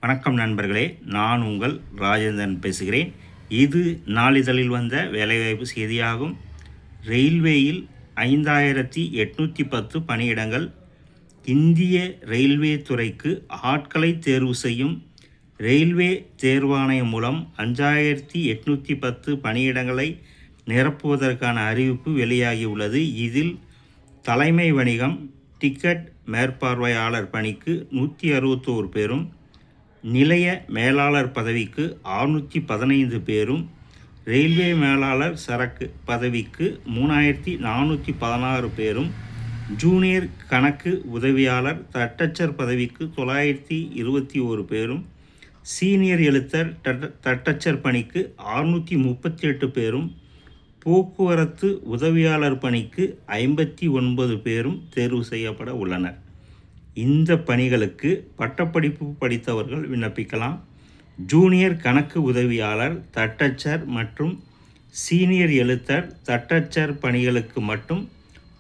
வணக்கம் நண்பர்களே, நான் உங்கள் ராஜேந்திரன் பேசுகிறேன். இது நாளிதழில் வந்த வேலைவாய்ப்பு செய்தியாகும். ரயில்வேயில் 5810 பணியிடங்கள். இந்திய ரயில்வே துறைக்கு ஆட்களை தேர்வு செய்யும் ரயில்வே தேர்வாணையம் மூலம் 5810 பணியிடங்களை நிரப்புவதற்கான அறிவிப்பு வெளியாகியுள்ளது. இதில் தலைமை வணிகம் டிக்கெட் மேற்பார்வையாளர் பணிக்கு 161 பேரும், நிலைய மேலாளர் பதவிக்கு 615 பேரும், ரயில்வே மேலாளர் சரக்கு பதவிக்கு 3416 பேரும், ஜூனியர் கணக்கு உதவியாளர் தட்டச்சர் பதவிக்கு 921 பேரும், சீனியர் எழுத்தர் தட்டச்சர் பணிக்கு 638 பேரும், போக்குவரத்து உதவியாளர் பணிக்கு 59 பேரும் தேர்வு செய்யப்பட உள்ளனர். இந்த பணிகளுக்கு பட்டப்படிப்பு படித்தவர்கள் விண்ணப்பிக்கலாம். ஜூனியர் கணக்கு உதவியாளர் தட்டச்சர் மற்றும் சீனியர் எழுத்தர் தட்டச்சர் பணிகளுக்கு மட்டும்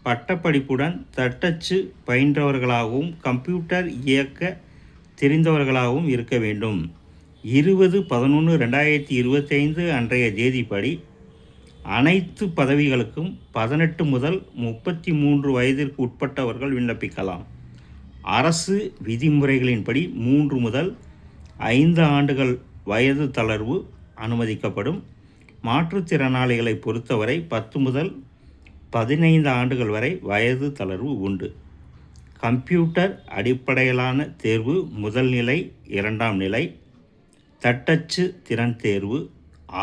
பட்டப்படிப்புடன் தட்டச்சு பயின்றவர்களாகவும் கம்ப்யூட்டர் இயக்க தெரிந்தவர்களாகவும் இருக்க வேண்டும். 20/11/2025 அன்றைய தேதிப்படி அனைத்து பதவிகளுக்கும் 18 முதல் 33 வயதிற்கு உட்பட்டவர்கள் விண்ணப்பிக்கலாம். அரசு விதிமுறைகளின்படி 3 முதல் 5 ஆண்டுகள் வயது தளர்வு அனுமதிக்கப்படும். மாற்றுத்திறனாளிகளை பொறுத்தவரை 10 முதல் 15 ஆண்டுகள் வரை வயது தளர்வு உண்டு. கம்ப்யூட்டர் அடிப்படையிலான தேர்வு முதல் நிலை, 2ஆம் நிலை, தட்டச்சு திறன் தேர்வு,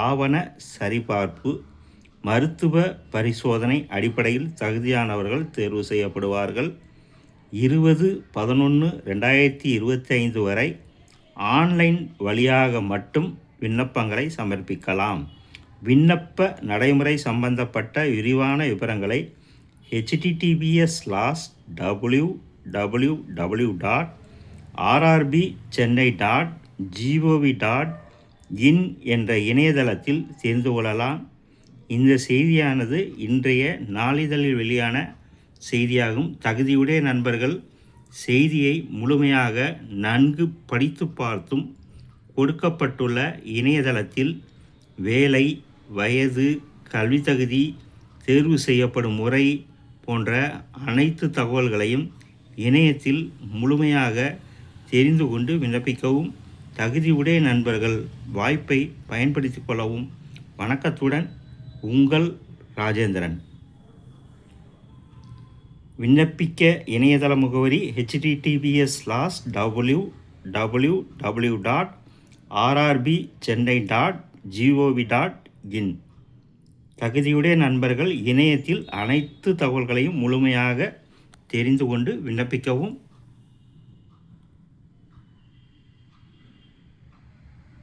ஆவண சரிபார்ப்பு, மருத்துவ பரிசோதனை அடிப்படையில் தகுதியானவர்கள் தேர்வு செய்யப்படுவார்கள். 20/11/2025 வரை ஆன்லைன் வழியாக மட்டும் விண்ணப்பங்களை சமர்ப்பிக்கலாம். விண்ணப்ப நடைமுறை சம்பந்தப்பட்ட விரிவான விவரங்களை https://www.rrbchennai.gov.in என்ற இணையதளத்தில் தெரிந்து கொள்ளலாம். இந்த செய்தியானது இன்றைய நாளிதழில் வெளியான செய்தியாகும். தகுதியுடைய நண்பர்கள் செய்தியை முழுமையாக நன்கு படித்து பார்த்தும் கொடுக்கப்பட்டுள்ள இணையதளத்தில் வேலை, வயது, கல்வி தகுதி, தேர்வு செய்யப்படும் முறை போன்ற அனைத்து தகவல்களையும் இணையத்தில் முழுமையாக தெரிந்து கொண்டு விண்ணப்பிக்கவும். தகுதியுடைய நண்பர்கள் வாய்ப்பை பயன்படுத்தி கொள்ளவும். வணக்கத்துடன் உங்கள் ராஜேந்திரன். விண்ணப்பிக்க இணையதள முகவரி https://www.rrbchennai.gov.in. தகுதியுடைய நண்பர்கள் இணையத்தில் அனைத்து தகவல்களையும் முழுமையாக தெரிந்து கொண்டு விண்ணப்பிக்கவும்.